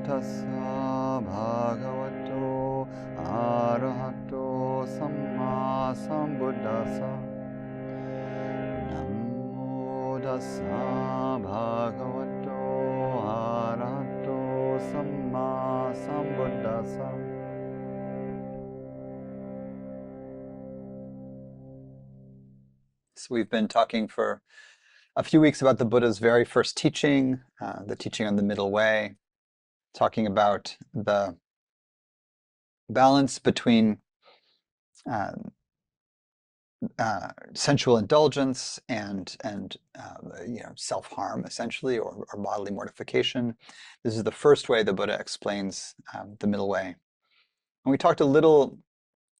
tassa bhagavato arahato samma sambuddhassa. Namo tassa bhagavato arahato samma sambuddhassa. So we've been talking for a few weeks about the Buddha's very first teaching, the teaching on the middle way, talking about the balance between sensual indulgence and self-harm, essentially, or bodily mortification. This is the first way the Buddha explains the middle way. And we talked a little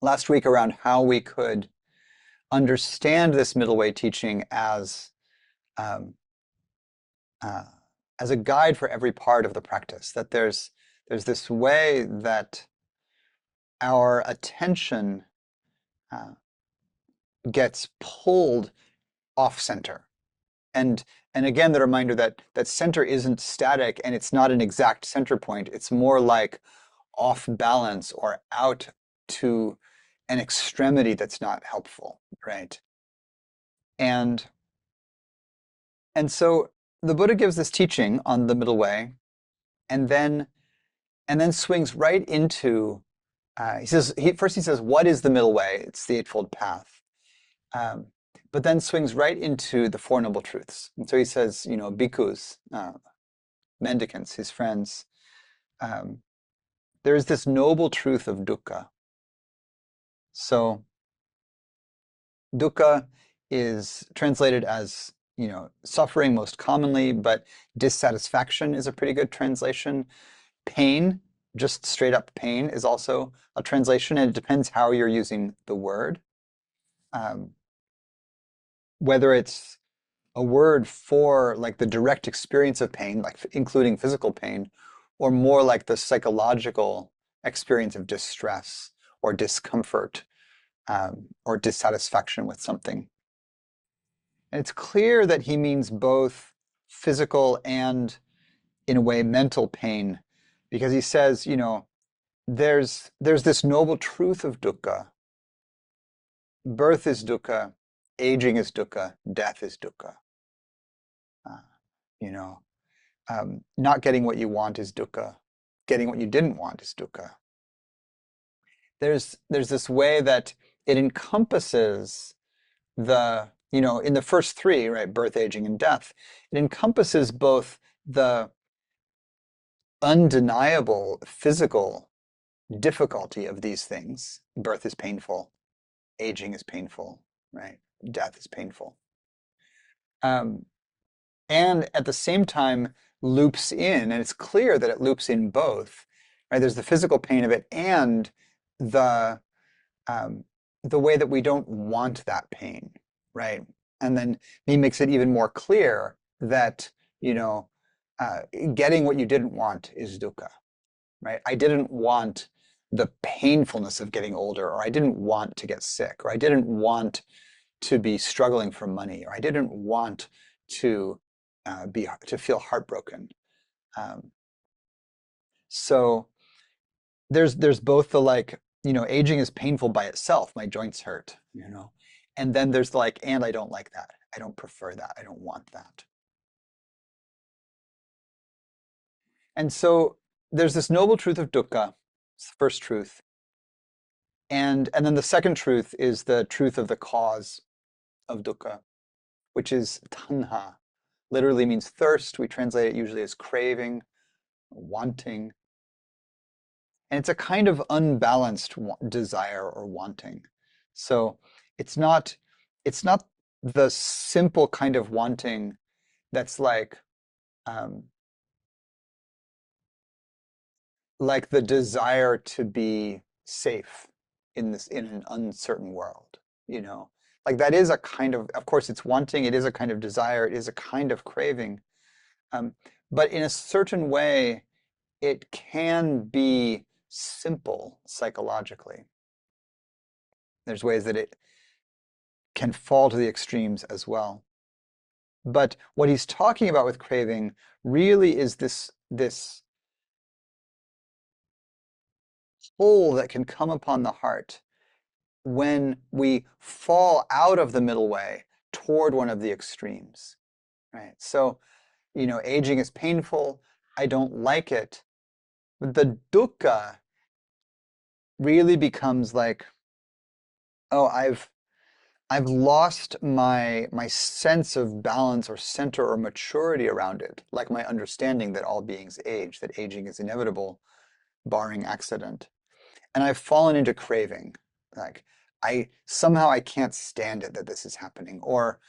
last week around how we could understand this middle way teaching as a guide for every part of the practice, that there's this way that our attention gets pulled off center. And again, the reminder that center isn't static and it's not an exact center point. It's more like off balance or out to an extremity that's not helpful, right? And so the Buddha gives this teaching on the middle way, and then swings right into first he says, what is the middle way? It's the Eightfold Path. But then swings right into the Four Noble Truths. And so he says, bhikkhus, mendicants, his friends, there is this noble truth of dukkha. So dukkha is translated as, suffering most commonly, but dissatisfaction is a pretty good translation. Pain, just straight up pain, is also a translation, and it depends how you're using the word. Whether it's a word for like the direct experience of pain, like including physical pain, or more like the psychological experience of distress or discomfort or dissatisfaction with something. And it's clear that he means both physical and, in a way, mental pain, because he says, there's this noble truth of dukkha. Birth is dukkha, aging is dukkha, death is dukkha. Not getting what you want is dukkha. Getting what you didn't want is dukkha. There's this way that it encompasses the, in the first three, right, birth, aging, and death, it encompasses both the undeniable physical difficulty of these things. Birth is painful, aging is painful, right? Death is painful. And at the same time loops in, and it's clear that it loops in both, right? There's the physical pain of it and the way that we don't want that pain, right? And then he makes it even more clear that, getting what you didn't want is dukkha, right? I didn't want the painfulness of getting older, or I didn't want to get sick, or I didn't want to be struggling for money, or I didn't want to feel heartbroken. So there's both the aging is painful by itself, my joints hurt, and then there's and I don't like that, I don't prefer that, I don't want that. And so there's this noble truth of dukkha, it's the first truth. And then the second truth is the truth of the cause of dukkha, which is tanha. Literally means thirst. We translate it usually as craving, wanting. And it's a kind of unbalanced desire or wanting. So it's not the simple kind of wanting that's like the desire to be safe in an uncertain world, Like that is a kind of course it's wanting, it is a kind of desire, it is a kind of craving. But in a certain way, it can be simple psychologically. There's ways that it can fall to the extremes as well. But what he's talking about with craving really is this pull that can come upon the heart when we fall out of the middle way toward one of the extremes, right? So, aging is painful. I don't like it. But the dukkha really becomes like, oh, I've lost my sense of balance or center or maturity around it, like my understanding that all beings age, that aging is inevitable, barring accident. And I've fallen into craving. Like I can't stand it that this is happening, or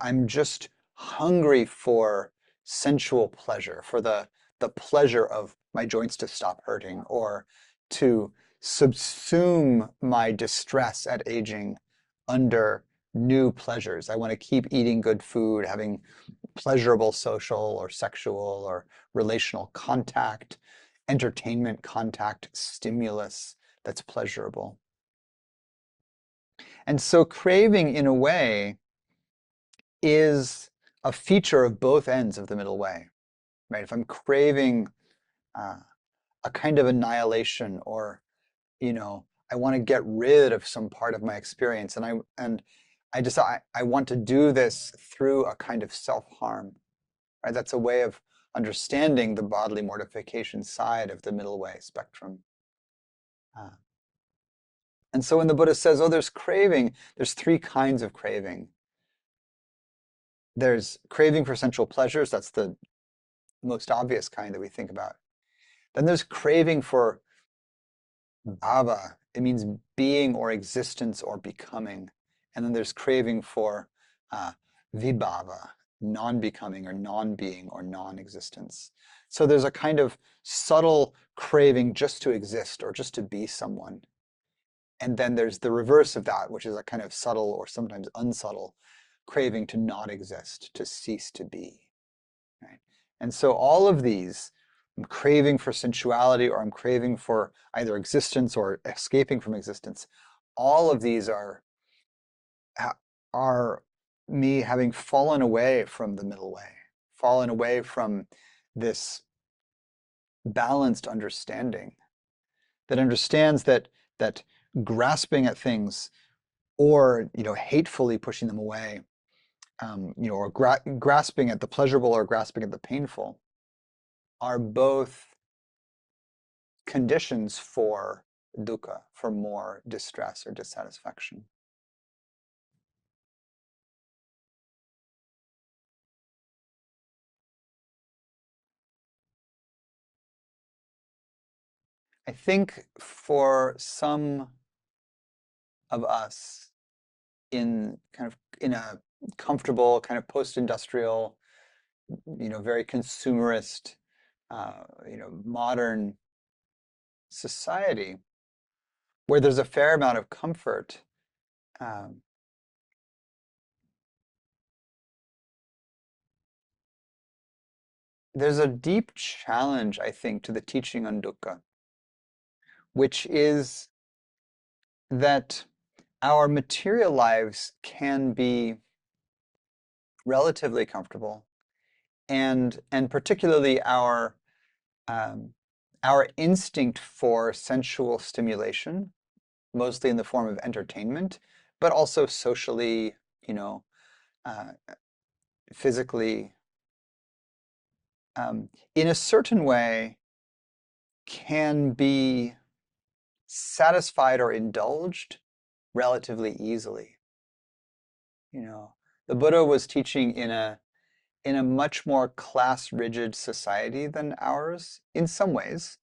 I'm just hungry for sensual pleasure, for the pleasure of my joints to stop hurting, or to subsume my distress at aging under new pleasures. I want to keep eating good food, having pleasurable social or sexual or relational contact, entertainment contact, stimulus that's pleasurable. And so craving, in a way, is a feature of both ends of the middle way, right? If I'm craving uh, a kind of annihilation, or I want to get rid of some part of my experience, and I want to do this through a kind of self-harm, right? That's a way of understanding the bodily mortification side of the middle way spectrum. Uh, and so when the Buddha says, oh, there's craving, there's three kinds of craving. There's craving for sensual pleasures. That's the most obvious kind that we think about. Then there's craving for bhava. It means being or existence or becoming. And then there's craving for vibhava, non-becoming or non-being or non-existence. So there's a kind of subtle craving just to exist or just to be someone. And then there's the reverse of that, which is a kind of subtle or sometimes unsubtle craving to not exist, to cease to be. Right? And so all of these, I'm craving for sensuality, or I'm craving for either existence or escaping from existence. All of these are me having fallen away from the middle way, fallen away from this balanced understanding that understands that grasping at things, or hatefully pushing them away, or grasping at the pleasurable or grasping at the painful, are both conditions for dukkha, for more distress or dissatisfaction. I think for some of us in a comfortable kind of post-industrial, very consumerist, modern society where there's a fair amount of comfort, um, there's a deep challenge, I think, to the teaching on dukkha, which is that our material lives can be relatively comfortable, and particularly um, our instinct for sensual stimulation, mostly in the form of entertainment, but also socially, uh, physically, in a certain way, can be satisfied or indulged relatively easily. The Buddha was teaching in a much more class rigid society than ours in some ways.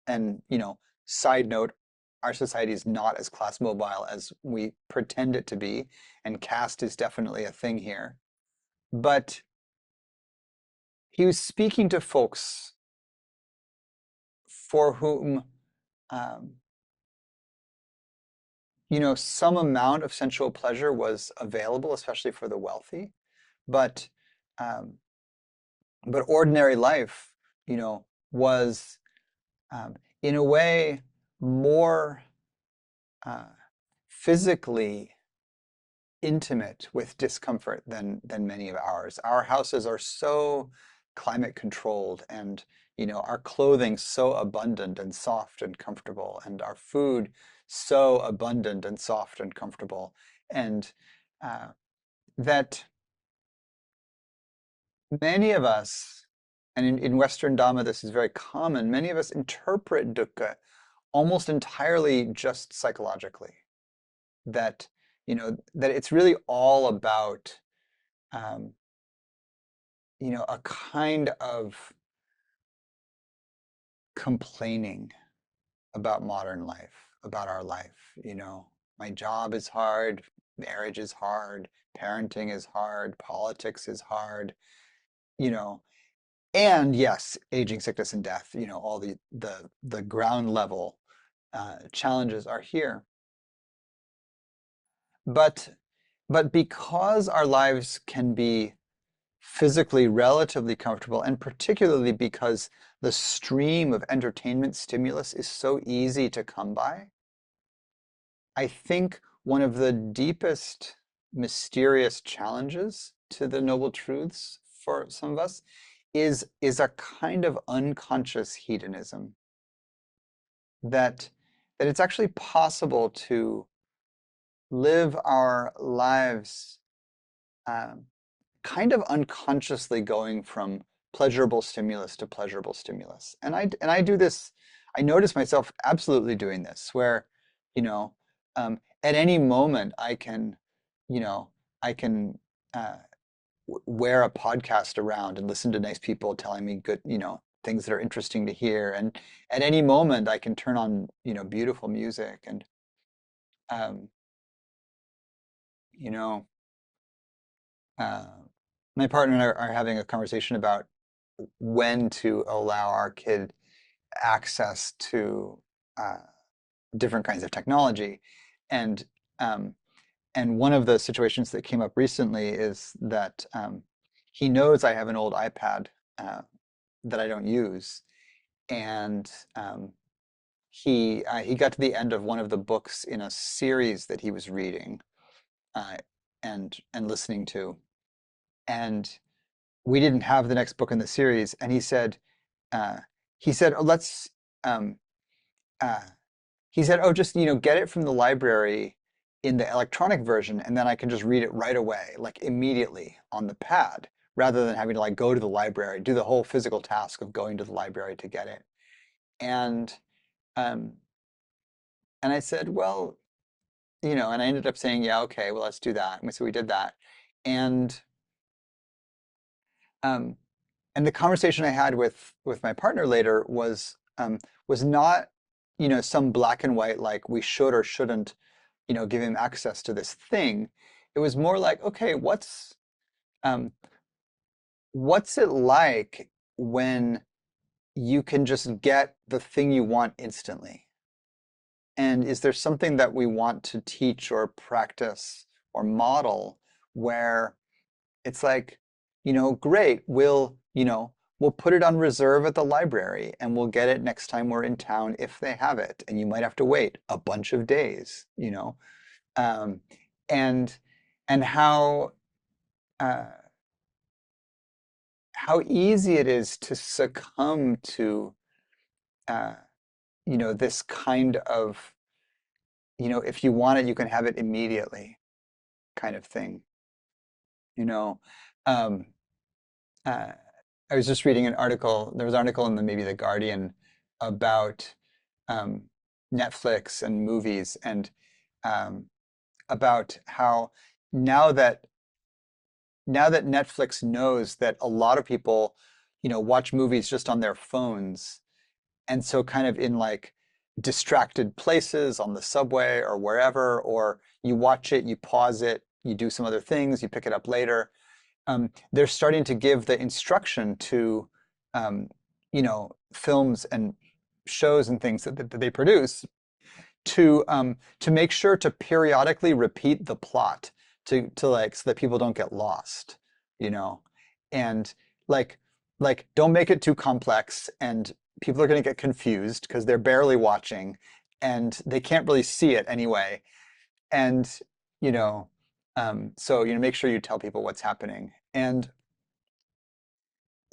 And, side note, our society is not as class mobile as we pretend it to be, and caste is definitely a thing here. But he was speaking to folks for whom, um, some amount of sensual pleasure was available, especially for the wealthy. But um, but ordinary life, was in a way more uh, physically intimate with discomfort than many of ours. Our houses are so climate controlled, and our clothing so abundant and soft and comfortable, and our food so abundant and soft and comfortable, and uh, that many of us, and in Western Dhamma this is very common, many of us interpret dukkha almost entirely just psychologically. That, that it's really all about, um, a kind of complaining about modern life, about our life. My job is hard, marriage is hard, parenting is hard, politics is hard, you know, and yes, aging, sickness, and death, all the ground level challenges are here. But because our lives can be physically relatively comfortable, and particularly because the stream of entertainment stimulus is so easy to come by, I think one of the deepest mysterious challenges to the Noble Truths for some of us is a kind of unconscious hedonism that it's actually possible to live our lives um, kind of unconsciously going from pleasurable stimulus to pleasurable stimulus. And I do this, I notice myself absolutely doing this, where, you know, at any moment you know, I can uh, wear a podcast around and listen to nice people telling me good, things that are interesting to hear. And at any moment I can turn on, beautiful music. And, um, you know, uh, my partner and I are having a conversation about when to allow our kid access to uh, different kinds of technology. And um, and one of the situations that came up recently is that he knows I have an old iPad uh, that I don't use, and he got to the end of one of the books in a series that he was reading uh, and listening to, and we didn't have the next book in the series, and uh, he said, "Oh, let's." Um, uh, he said, "Oh, just get it from the library in the electronic version, and then I can just read it right away, like immediately on the pad, rather than having to like go to the library, do the whole physical task of going to the library to get it." And um, and I said, "Well, and I ended up saying, yeah, okay, well, let's do that." And so we did that, and um, and the conversation I had with my partner later was not, some black and white like we should or shouldn't, give him access to this thing. It was more like, okay, um, what's it like when you can just get the thing you want instantly? And is there something that we want to teach or practice or model where it's like, great, we'll put it on reserve at the library and we'll get it next time we're in town if they have it. And you might have to wait a bunch of days, um, and and uh, how easy it is to succumb to uh, this kind of, if you want it, you can have it immediately kind of thing, you know. Um, uh, I was just reading an article. There was an article in maybe the Guardian about um, Netflix and movies, and um, about how now that Netflix knows that a lot of people, watch movies just on their phones, and so kind of in like distracted places on the subway or wherever, or you watch it, you pause it, you do some other things, you pick it up later. They're starting to give the instruction to, films and shows and things that they produce to make sure to periodically repeat the plot to like so that people don't get lost, you know, and like don't make it too complex, and people are going to get confused because they're barely watching and they can't really see it anyway, and you know, so make sure you tell people what's happening. And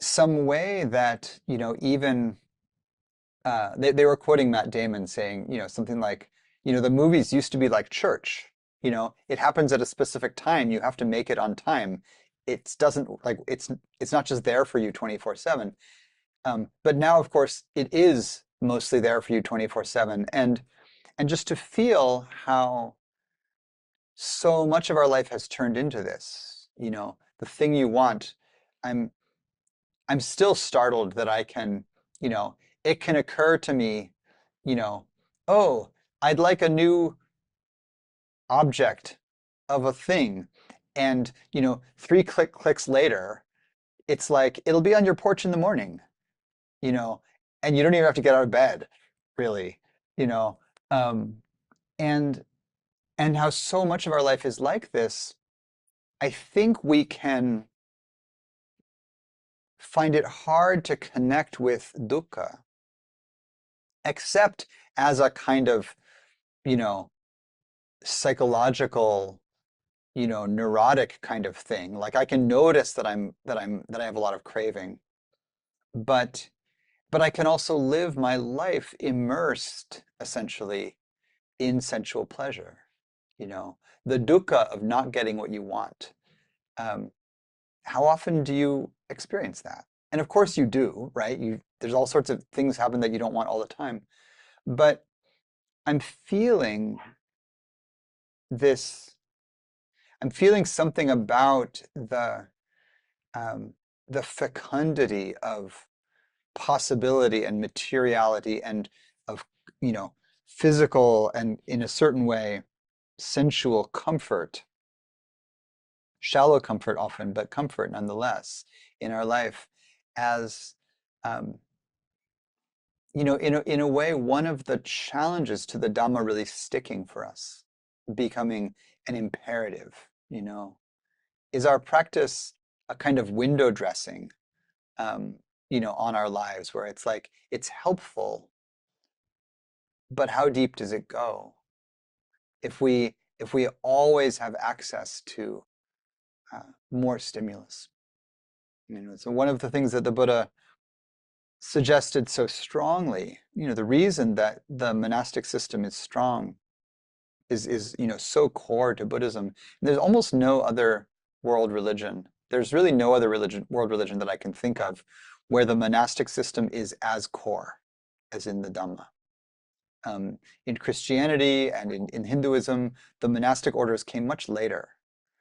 some way that, even they were quoting Matt Damon saying, something like, the movies used to be like church. It happens at a specific time. You have to make it on time. It doesn't like it's not just there for you 24/7. But now, of course, it is mostly there for you 24/7. And just to feel how so much of our life has turned into this, the thing you want. I'm I'm still startled that you know, it can occur to me, you know, oh, I'd like a new object of a thing. And, three clicks later, it's like it'll be on your porch in the morning, you know, and you don't even have to get out of bed, really, you know. Um, and and how so much of our life is like this, I think we can find it hard to connect with dukkha, except as a kind of, you know, psychological, neurotic kind of thing. Like I can notice that I have a lot of craving, but I can also live my life immersed essentially in sensual pleasure. You know, the dukkha of not getting what you want. Um, how often do you experience that? And of course you do, right? There's all sorts of things happen that you don't want all the time. But I'm feeling this, I'm feeling something about um, the fecundity of possibility and materiality and of, you know, physical and in a certain way, sensual comfort, shallow comfort often, but comfort nonetheless in our life as, um, in a way, one of the challenges to the Dhamma really sticking for us, becoming an imperative, is our practice a kind of window dressing, um, on our lives where it's like, it's helpful, but how deep does it go? If we always have access to more stimulus. So one of the things that the Buddha suggested so strongly, the reason that the monastic system is strong is so core to Buddhism. And there's almost no other world religion. There's really no other world religion that I can think of where the monastic system is as core as in the Dhamma. In Christianity and in Hinduism, the monastic orders came much later.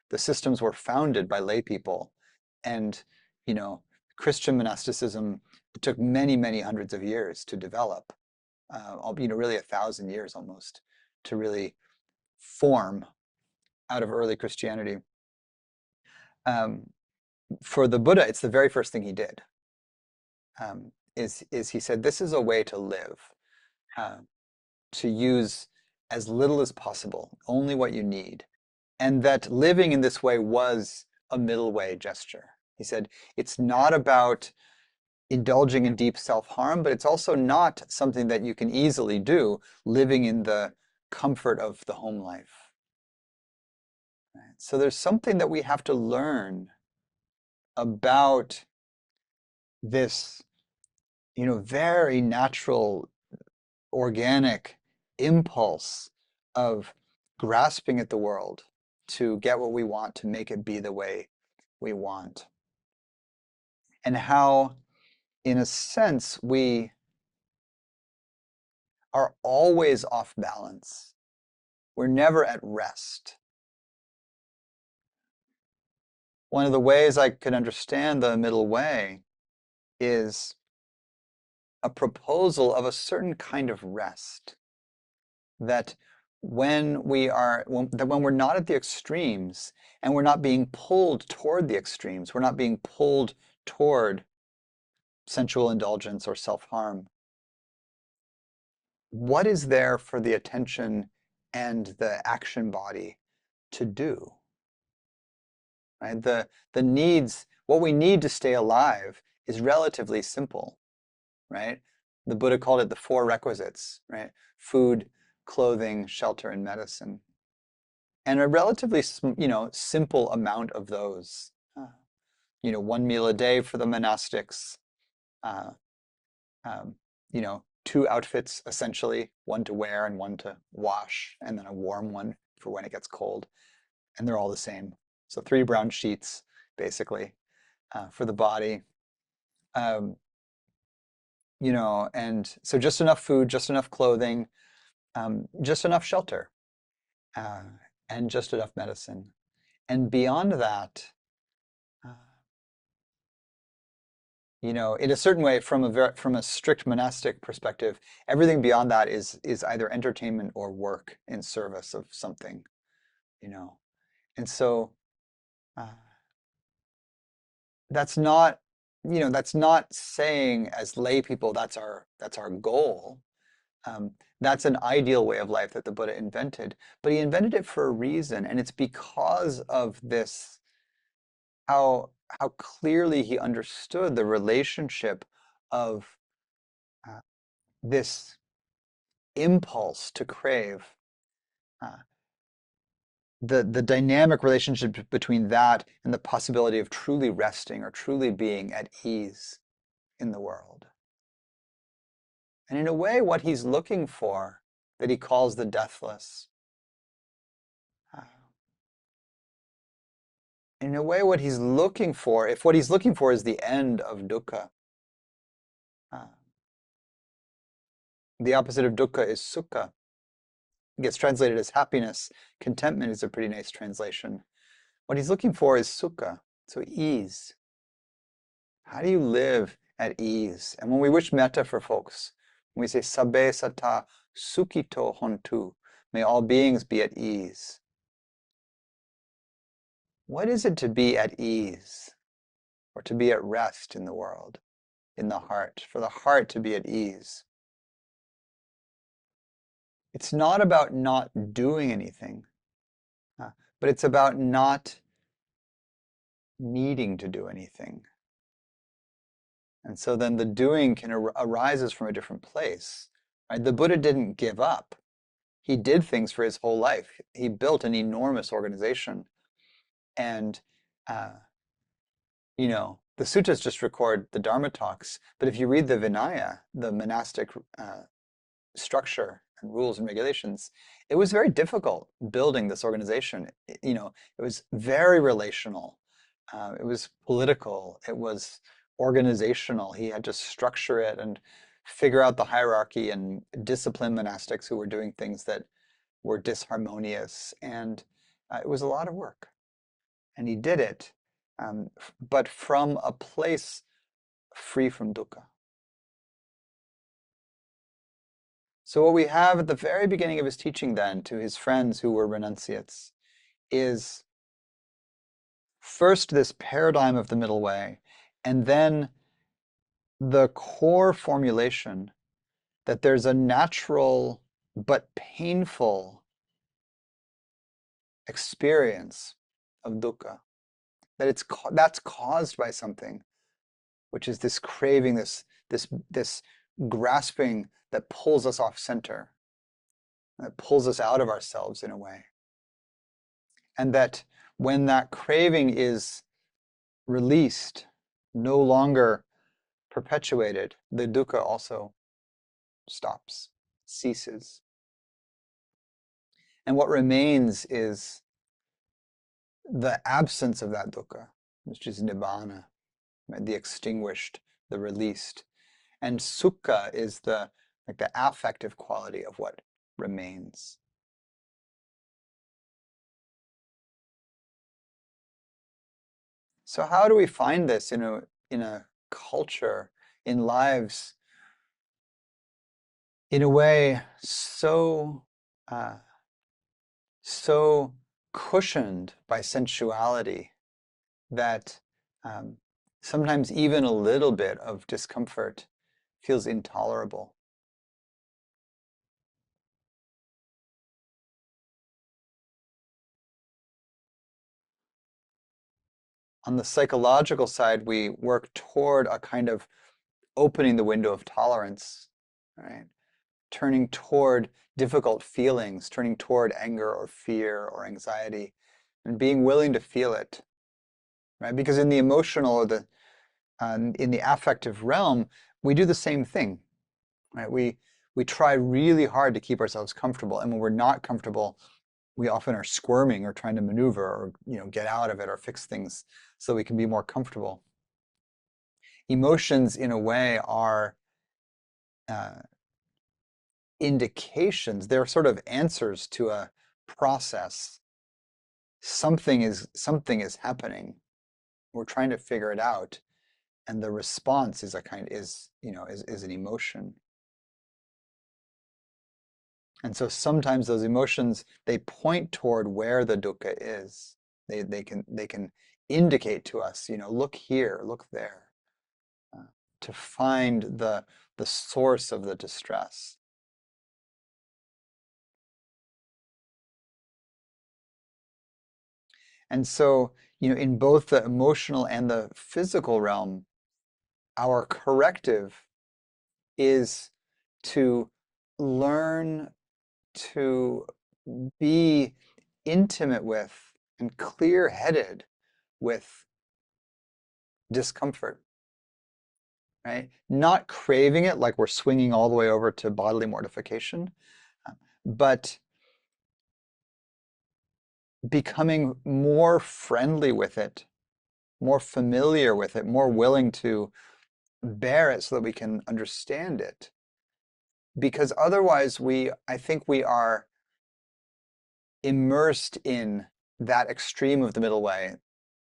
The systems were founded by lay people, and you know, Christian monasticism took many, many hundreds of years to develop. Really 1,000 years almost to really form out of early Christianity. Um, for the Buddha, it's the very first thing he did. Is he said, this is a way to live, uh, to use as little as possible, only what you need, and that living in this way was a middle way gesture. He said, it's not about indulging in deep self-harm, but it's also not something that you can easily do living in the comfort of the home life. Right? So there's something that we have to learn about this, very natural, organic impulse of grasping at the world to get what we want, to make it be the way we want. And how, in a sense, we are always off balance. We're never at rest. One of the ways I could understand the middle way is a proposal of a certain kind of rest. That when we're not at the extremes and we're not being pulled toward the extremes, we're not being pulled toward sensual indulgence or self-harm, what is there for the attention and the action body to do? Right? The needs, what we need to stay alive is relatively simple, right? The Buddha called it the four requisites, right? Food, clothing, shelter, and medicine. And a relatively, simple amount of those, one meal a day for the monastics, uh, um, 2 outfits essentially, one to wear and one to wash, and then a warm one for when it gets cold. And they're all the same. So 3 brown sheets, basically, for the body. Um, and so just enough food, just enough clothing, just enough shelter, uh, and just enough medicine. And beyond that, uh, in a certain way, from a strict monastic perspective, everything beyond that is either entertainment or work in service of something, you know. And so uh, that's not saying as lay people that's our goal. That's an ideal way of life that the Buddha invented, but he invented it for a reason, and it's because of this how how clearly he understood the relationship of uh, this impulse to crave, uh, the dynamic relationship between that and the possibility of truly resting or truly being at ease in the world. And in a way, what he's looking for, that he calls the deathless, uh, in a way, what he's looking for, if what he's looking for is the end of dukkha, uh, the opposite of dukkha is sukha. It gets translated as happiness. Contentment is a pretty nice translation. What he's looking for is sukha, so ease. How do you live at ease? And when we wish metta for folks, when we say sabbe sata sukhito hontu, may all beings be at ease. What is it to be at ease or to be at rest in the world, in the heart, for the heart to be at ease? It's not about not doing anything, but it's about not needing to do anything. And so then the doing arises from a different place. Right? The Buddha didn't give up. He did things for his whole life. He built an enormous organization. And, the suttas just record the Dharma talks. But if you read the Vinaya, the monastic structure and rules and regulations, it was very difficult building this organization. It was very relational. It was political. It was organizational. He had to structure it and figure out the hierarchy and discipline monastics who were doing things that were disharmonious. And it was a lot of work. And he did it, but from a place free from dukkha. So what we have at the very beginning of his teaching then to his friends who were renunciates is first this paradigm of the middle way, and then the core formulation that there's a natural but painful experience of dukkha, that's caused by something, which is this craving, this grasping that pulls us off center, that pulls us out of ourselves in a way. And that when that craving is released, no longer perpetuated, the dukkha also stops, ceases. And what remains is the absence of that dukkha, which is nibbana, right? The extinguished, the released. And sukha is the affective quality of what remains. So how do we find this in a culture, in lives, in a way so cushioned by sensuality that sometimes even a little bit of discomfort feels intolerable? On the psychological side, we work toward a kind of opening the window of tolerance, right? Turning toward difficult feelings, turning toward anger or fear or anxiety, and being willing to feel it. right? Because in the emotional or in the affective realm, we do the same thing, right? We try really hard to keep ourselves comfortable, and when we're not comfortable, we often are squirming or trying to maneuver or get out of it or fix things so we can be more comfortable. Emotions, in a way, are uh, indications. They're sort of answers to a process. Something is happening. We're trying to figure it out, and the response is is an emotion. And so sometimes those emotions, they point toward where the dukkha is. They can indicate to us, look here, look there, uh, to find the source of the distress. And so, in both the emotional and the physical realm, our corrective is to learn to be intimate with and clear-headed with discomfort, right? Not craving it like we're swinging all the way over to bodily mortification, but becoming more friendly with it, more familiar with it, more willing to bear it so that we can understand it. Because otherwise I think we are immersed in that extreme of the middle way,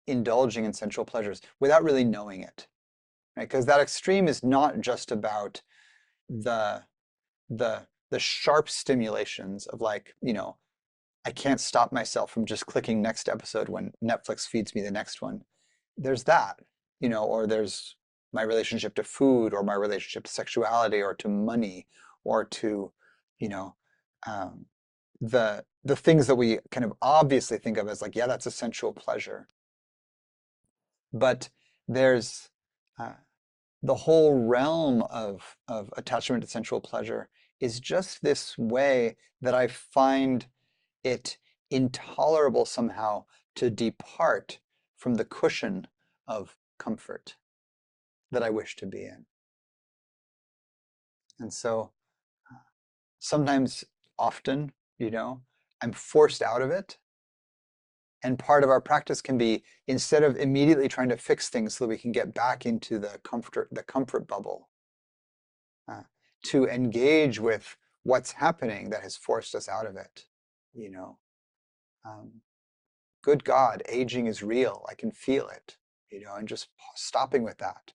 indulging in sensual pleasures without really knowing it, right? Because that extreme is not just about the the sharp stimulations of I can't stop myself from just clicking next episode when Netflix feeds me the next one. There's that, or there's my relationship to food or my relationship to sexuality or to money or to, you know, um, the things that we kind of obviously think of as yeah, that's a sensual pleasure. But there's uh, the whole realm of attachment to sensual pleasure is just this way that I find it intolerable somehow to depart from the cushion of comfort that I wish to be in. And so sometimes, often, I'm forced out of it. And part of our practice can be, instead of immediately trying to fix things so that we can get back into the comfort bubble, uh, to engage with what's happening that has forced us out of it. You know, um, good God, aging is real. I can feel it. And just stopping with that.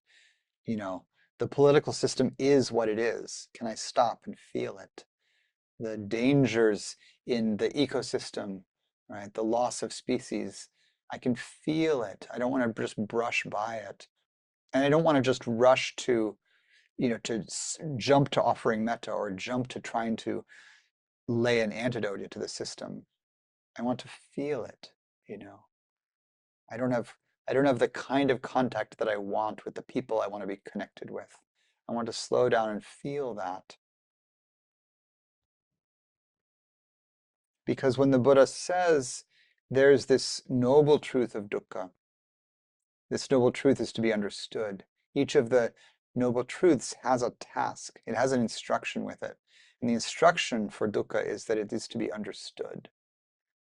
You know, the political system is what it is. Can I stop and feel it? The dangers in the ecosystem, right? The loss of species. I can feel it. I don't want to just brush by it. And I don't want to just rush to, to jump to offering metta or jump to trying to lay an antidote into the system. I want to feel it, you know. I don't have I don't have the kind of contact that I want with the people I want to be connected with. I want to slow down and feel that. Because when the Buddha says there's this noble truth of dukkha, this noble truth is to be understood. Each of the noble truths has a task. It has an instruction with it. And the instruction for dukkha is that it is to be understood,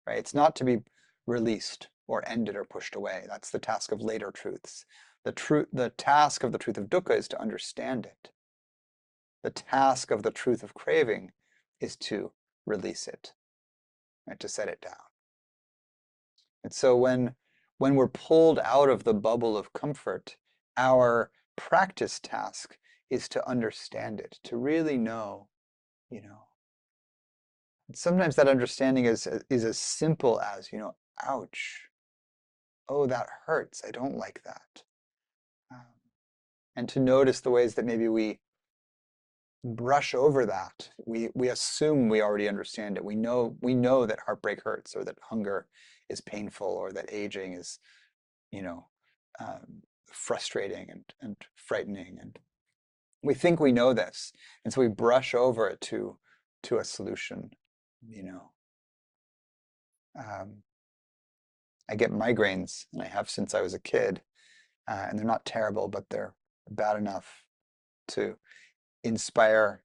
right? It's not to be released or ended or pushed away. That's the task of later truths. The task of the truth of dukkha is to understand it. The task of the truth of craving is to release it, right? To set it down. And so when we're pulled out of the bubble of comfort, our practice task is to understand it, to really know, you know. And sometimes that understanding is as simple as, ouch. Oh, that hurts. I don't like that. Um, and to notice the ways that maybe we brush over that. We assume we already understand it. We know that heartbreak hurts, or that hunger is painful, or that aging is, you know, frustrating and frightening. And we think we know this, and so we brush over it to a solution. You know, um, I get migraines, and I have since I was a kid, and they're not terrible, but they're bad enough to inspire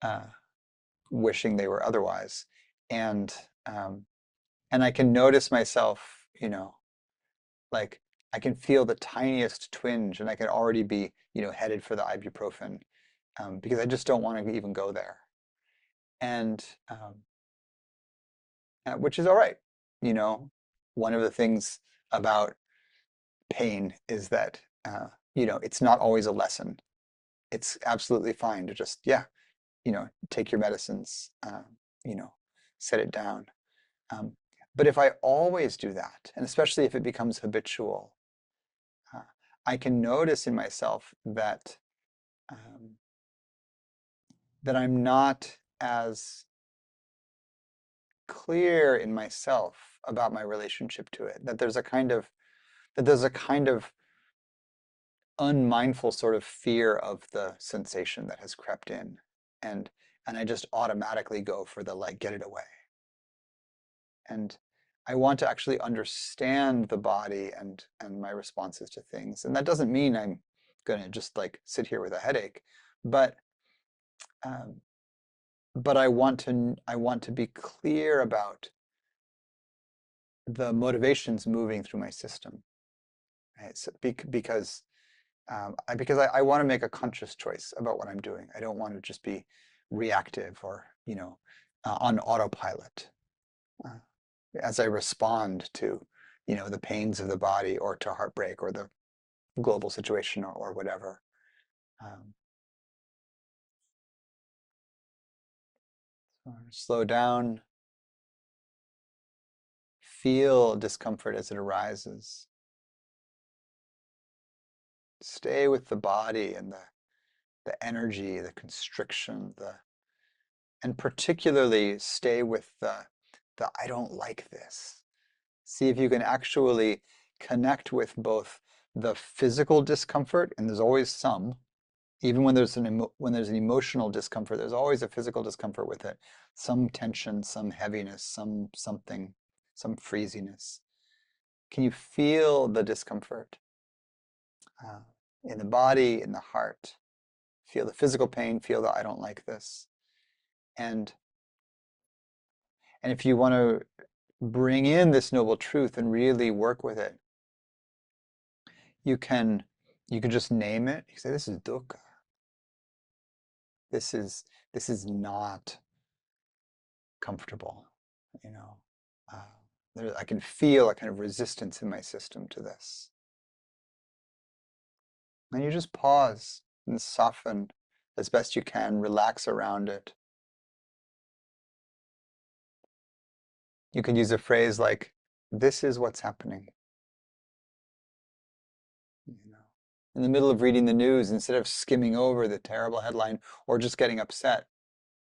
uh, wishing they were otherwise. And um, and I can notice myself, like I can feel the tiniest twinge, and I can already be, headed for the ibuprofen, because I just don't want to even go there. And which is all right. You know, one of the things about pain is that, it's not always a lesson. It's absolutely fine to just, yeah, take your medicines, you know, set it down. Um, but if I always do that, and especially if it becomes habitual, uh, I can notice in myself um, that I'm not as clear in myself about my relationship to it. That there's a kind of unmindful sort of fear of the sensation that has crept in, and and I just automatically go for the like get it away. And I want to actually understand the body and my responses to things. And that doesn't mean I'm going to just like sit here with a headache, but um, but I want to be clear about the motivations moving through my system, right? So because I want to make a conscious choice about what I'm doing. I don't want to just be reactive or on autopilot. Uh, as I respond to, the pains of the body or to heartbreak or the global situation or whatever. Um, so slow down, feel discomfort as it arises. Stay with the body and the energy, the constriction, and particularly stay with the I don't like this. See if you can actually connect with both the physical discomfort, and there's always some, even when there's an emotional discomfort, there's always a physical discomfort with it. Some tension, some heaviness, something, some freeziness. Can you feel the discomfort uh, in the body, in the heart? Feel the physical pain, feel the I don't like this. And and if you want to bring in this noble truth and really work with it, you can you can just name it. You say, this is dukkha. This is this is not comfortable. You know, I can feel a kind of resistance in my system to this. And you just pause and soften as best you can, relax around it. You can use a phrase like, "This is what's happening." You know, in the middle of reading the news, instead of skimming over the terrible headline or just getting upset,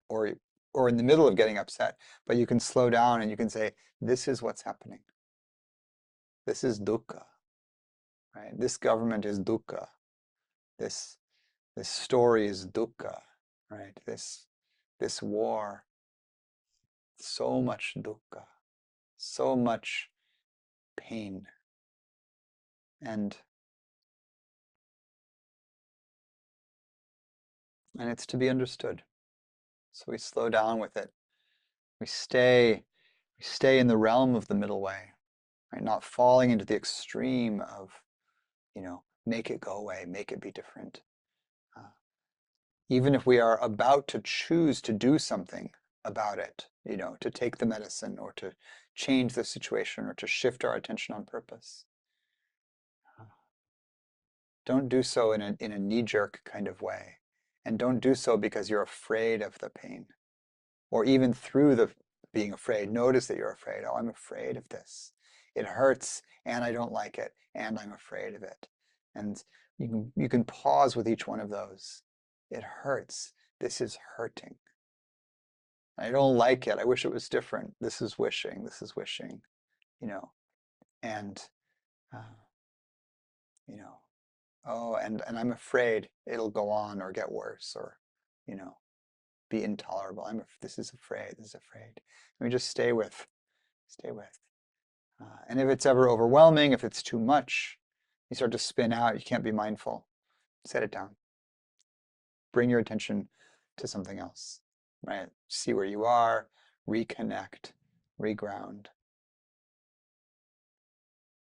or or in the middle of getting upset, but you can slow down and you can say, "This is what's happening. This is dukkha, right? This government is dukkha. This this story is dukkha, right? This war, so much dukkha, so much pain, and it's to be understood. So we slow down with it. We stay we stay in the realm of the middle way, right? Not falling into the extreme of, make it go away, make it be different. Uh, Even if we are about to choose to do something about it, to take the medicine or to change the situation or to shift our attention on purpose, don't do so in a knee-jerk kind of way. And don't do so because you're afraid of the pain. Or even through the being afraid, notice that you're afraid. Oh, I'm afraid of this. It hurts and I don't like it and I'm afraid of it. And you can pause with each one of those. It hurts. This is hurting. I don't like it. I wish it was different. This is wishing. This is wishing. You know, and uh, you know, oh, and I'm afraid it'll go on or get worse or, you know, be intolerable. This is afraid. This is afraid. And we just stay with. And if it's ever overwhelming, if it's too much, you start to spin out, you can't be mindful. Set it down. Bring your attention to something else, right? See where you are, reconnect, reground.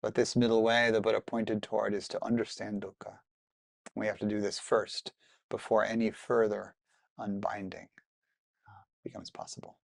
But this middle way the Buddha pointed toward is to understand dukkha. We have to do this first before any further unbinding becomes possible.